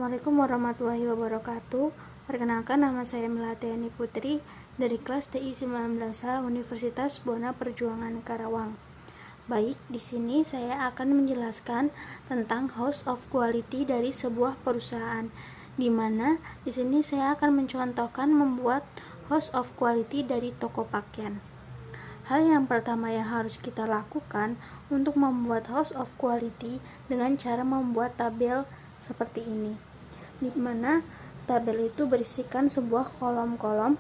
Assalamualaikum warahmatullahi wabarakatuh. Perkenalkan, nama saya Melatiani Putri dari kelas TI 19A Universitas Bona Perjuangan Karawang. Baik, di sini saya akan menjelaskan tentang house of quality dari sebuah perusahaan, di mana di sini saya akan mencontohkan membuat house of quality dari toko pakaian. Hal yang pertama yang harus kita lakukan untuk membuat house of quality dengan cara membuat tabel seperti ini, di mana tabel itu berisikan sebuah kolom-kolom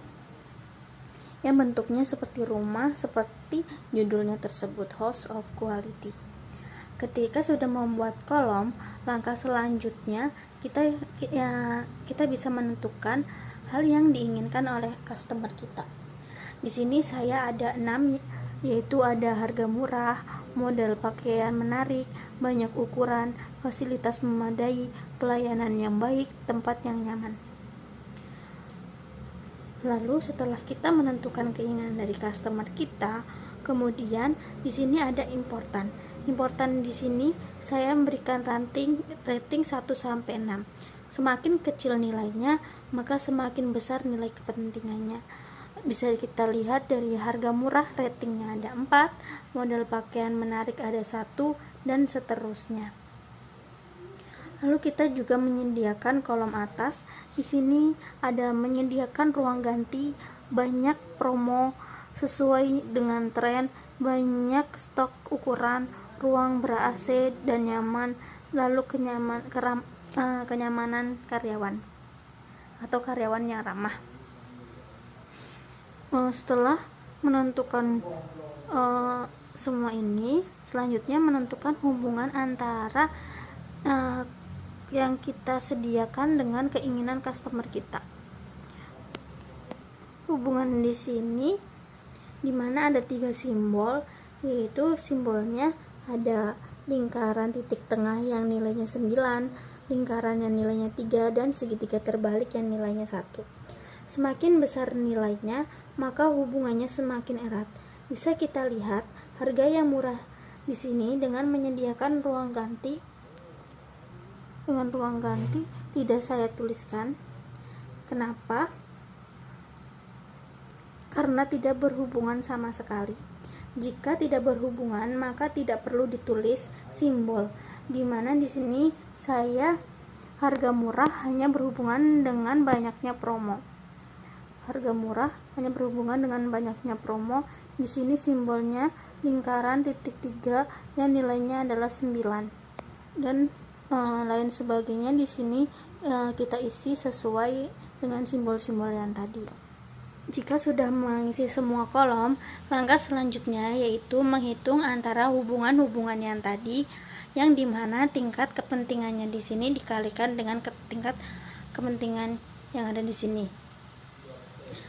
yang bentuknya seperti rumah, seperti judulnya tersebut, house of quality. Ketika sudah membuat kolom, langkah selanjutnya kita bisa menentukan hal yang diinginkan oleh customer kita. Di sini saya ada 6, yaitu ada harga murah, model pakaian menarik, banyak ukuran, fasilitas memadai, pelayanan yang baik, tempat yang nyaman. Lalu setelah kita menentukan keinginan dari customer kita, kemudian di sini ada important. Important di sini saya memberikan rating 1 sampai 6. Semakin kecil nilainya, maka semakin besar nilai kepentingannya. Bisa kita lihat dari harga murah ratingnya ada 4, model pakaian menarik ada 1, dan seterusnya. Lalu kita juga menyediakan kolom atas. Di sini ada menyediakan ruang ganti, banyak promo sesuai dengan tren, banyak stok ukuran, ruang ber-AC dan nyaman, lalu kenyamanan karyawan atau karyawan yang ramah. Setelah menentukan semua ini, selanjutnya menentukan hubungan antara yang kita sediakan dengan keinginan customer kita. Hubungan di sini dimana ada 3 simbol, yaitu simbolnya ada lingkaran titik tengah yang nilainya 9, lingkaran yang nilainya 3, dan segitiga terbalik yang nilainya 1. Semakin besar nilainya, maka hubungannya semakin erat. Bisa kita lihat harga yang murah di sini dengan menyediakan ruang ganti. Dengan ruang ganti tidak saya tuliskan. Kenapa? Karena tidak berhubungan sama sekali. Jika tidak berhubungan, maka tidak perlu ditulis simbol. Dimana di sini saya harga murah hanya berhubungan dengan banyaknya promo. Harga murah hanya berhubungan dengan banyaknya promo. Di sini simbolnya lingkaran titik 3 yang nilainya adalah 9, dan lain sebagainya. Di sini kita isi sesuai dengan simbol-simbol yang tadi. Jika sudah mengisi semua kolom, langkah selanjutnya yaitu menghitung antara hubungan-hubungan yang tadi, yang dimana tingkat kepentingannya di sini dikalikan dengan tingkat kepentingan yang ada di sini.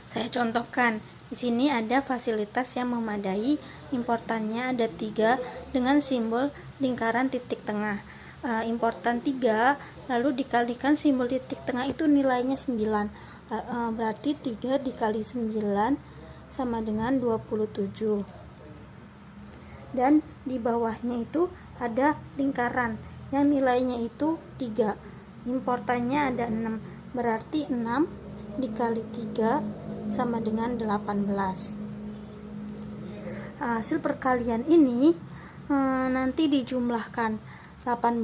Saya contohkan, di sini ada fasilitas yang memadai, importannya ada 3 dengan simbol lingkaran titik tengah. Important 3, lalu dikalikan simbol titik tengah itu nilainya 9. Berarti 3 dikali 9 sama dengan 27. Dan di bawahnya itu ada lingkaran yang nilainya itu 3. Importannya ada 6. Berarti 6 dikali 3 sama dengan 18. Hasil perkalian ini nanti dijumlahkan, 18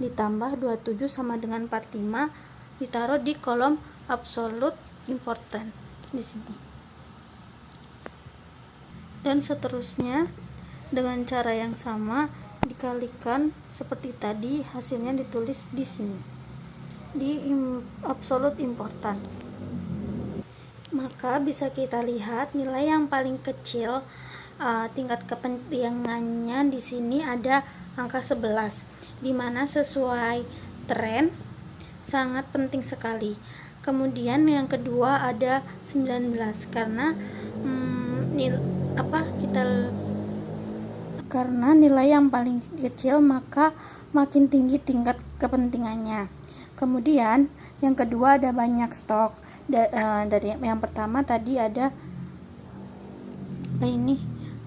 ditambah 27 sama dengan 45, ditaruh di kolom absolute important di sini. Dan seterusnya dengan cara yang sama dikalikan seperti tadi, hasilnya ditulis di sini di absolute important. Maka bisa kita lihat nilai yang paling kecil, tingkat kepentingannya di sini ada angka 11, dimana sesuai tren sangat penting sekali. Kemudian yang kedua ada 19, karena karena nilai yang paling kecil maka makin tinggi tingkat kepentingannya. Kemudian yang kedua ada banyak stok. Dari yang pertama tadi ada ini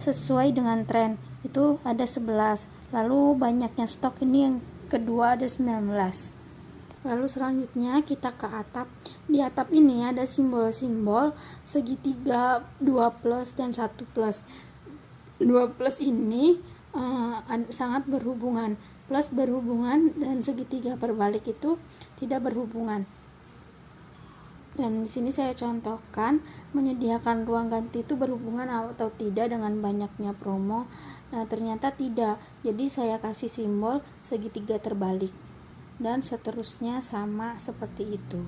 sesuai dengan tren, itu ada 11. Lalu banyaknya stok, ini yang kedua ada 19. Lalu selanjutnya kita ke atap. Di atap ini ada simbol-simbol segitiga, 2 plus dan 1 plus. 2 plus ini sangat berhubungan, plus berhubungan, dan segitiga berbalik itu tidak berhubungan. Dan di sini saya contohkan menyediakan ruang ganti itu berhubungan atau tidak dengan banyaknya promo. Nah, ternyata tidak. Jadi saya kasih simbol segitiga terbalik. Dan seterusnya sama seperti itu.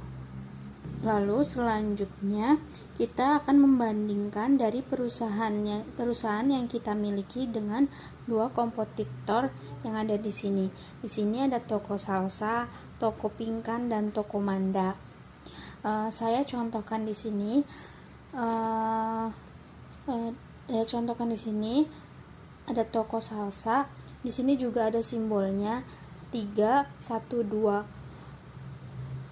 Lalu selanjutnya kita akan membandingkan dari perusahaan yang kita miliki dengan dua kompetitor yang ada di sini. Di sini ada toko Salsa, toko Pingkan, dan toko Manda. Saya contohkan di sini. Ada toko Salsa. Di sini juga ada simbolnya 3, 1, 2.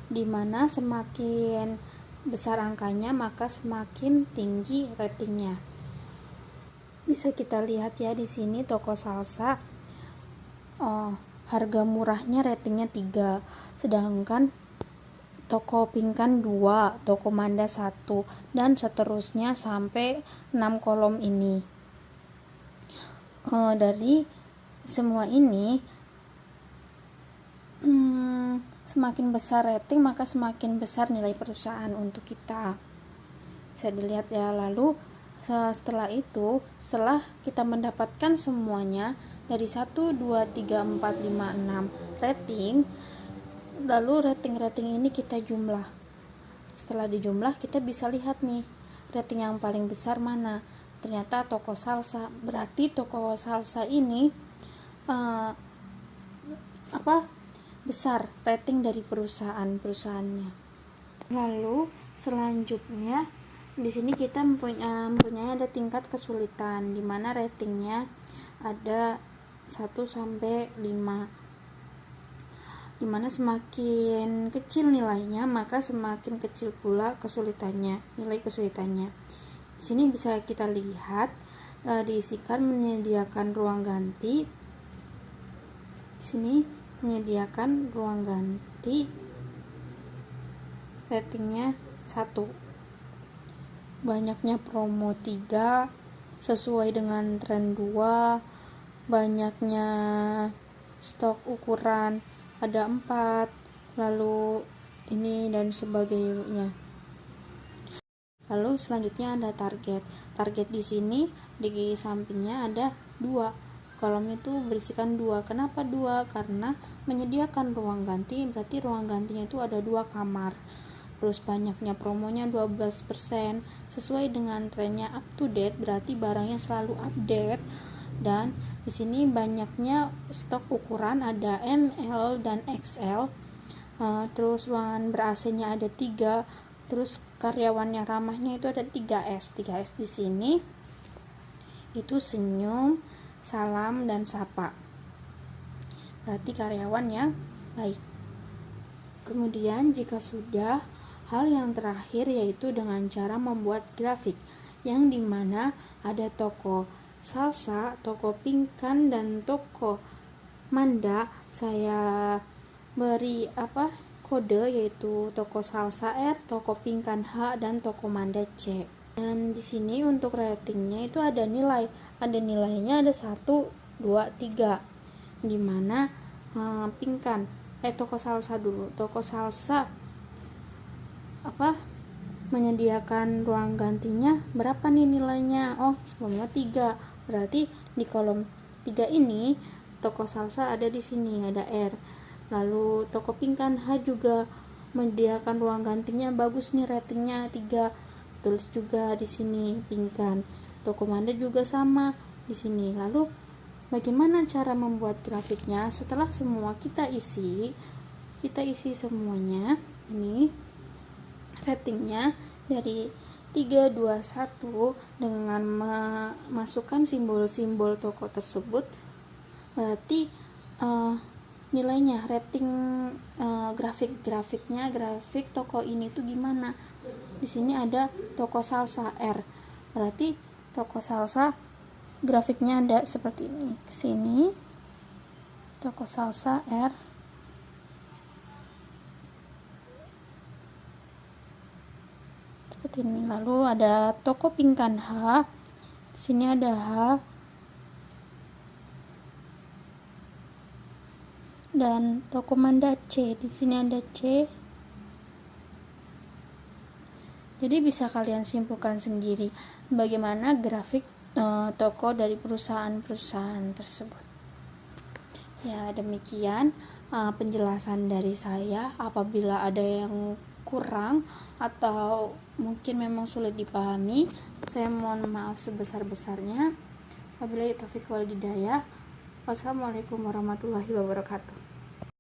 Dimana semakin besar angkanya maka semakin tinggi ratingnya. Bisa kita lihat ya di sini toko Salsa. Harga murahnya ratingnya 3, sedangkan toko Pingkan 2, toko Manda 1, dan seterusnya sampai 6 kolom ini. Dari semua ini, semakin besar rating maka semakin besar nilai perusahaan untuk kita. Bisa dilihat ya. Lalu setelah kita mendapatkan semuanya dari 1, 2, 3, 4, 5, 6 rating, lalu rating-rating ini kita jumlah. Setelah dijumlah kita bisa lihat nih rating yang paling besar mana. Ternyata toko Salsa. Berarti toko Salsa ini besar rating dari perusahaannya. Lalu selanjutnya di sini kita mempunyai ada tingkat kesulitan, di mana ratingnya ada 1 sampai 5. Dimana semakin kecil nilainya maka semakin kecil pula nilai kesulitannya. Di sini bisa kita lihat diisikan menyediakan ruang ganti. Di sini menyediakan ruang ganti, ratingnya 1. Banyaknya promo 3, sesuai dengan tren 2, banyaknya stok ukuran ada 4, lalu ini dan sebagainya. Lalu selanjutnya ada target. Target di sini di sampingnya ada 2. Kolom itu berisikan 2. Kenapa 2? Karena menyediakan ruang ganti, berarti ruang gantinya itu ada 2 kamar. Terus banyaknya promonya 12%, sesuai dengan trennya up to date, berarti barangnya selalu update. Dan di sini banyaknya stok ukuran ada M, L, dan XL. Terus ruangan ber-AC-nya ada 3. Terus karyawannya ramahnya itu ada 3S. 3S di sini itu senyum, salam, dan sapa. Berarti karyawan yang baik. Kemudian jika sudah, hal yang terakhir yaitu dengan cara membuat grafik, yang dimana ada toko Salsa, toko Pingkan, dan toko Manda. Saya beri kode, yaitu toko Salsa R, toko Pingkan H, dan toko Manda C. Dan di sini untuk ratingnya itu ada nilainya ada 1, 2, 3. Dimana toko Salsa dulu. Toko Salsa menyediakan ruang gantinya berapa nih nilainya? Sebelumnya 3. Berarti di kolom 3 ini toko Salsa ada di sini, ada R. Lalu toko Pingkan H juga menyediakan ruang gantinya bagus nih, ratingnya 3. Tulis juga di sini Pingkan. Toko Manda juga sama di sini. Lalu bagaimana cara membuat grafiknya? Setelah semua kita isi semuanya, ini ratingnya dari 3, 2, 1 dengan memasukkan simbol-simbol toko tersebut, berarti nilainya, rating grafik toko ini tuh gimana. Di sini ada toko Salsa R, berarti toko Salsa grafiknya ada seperti ini. Kesini toko Salsa R, seperti ini. Lalu ada toko Pingkan H, di sini ada H, dan toko Manda C, di sini ada C. Jadi bisa kalian simpulkan sendiri bagaimana grafik toko dari perusahaan-perusahaan tersebut. Ya, demikian penjelasan dari saya. Apabila ada yang kurang atau mungkin memang sulit dipahami, saya mohon maaf sebesar-besarnya. Wabillahi taufiq wal hidayah. Wassalamualaikum warahmatullahi wabarakatuh.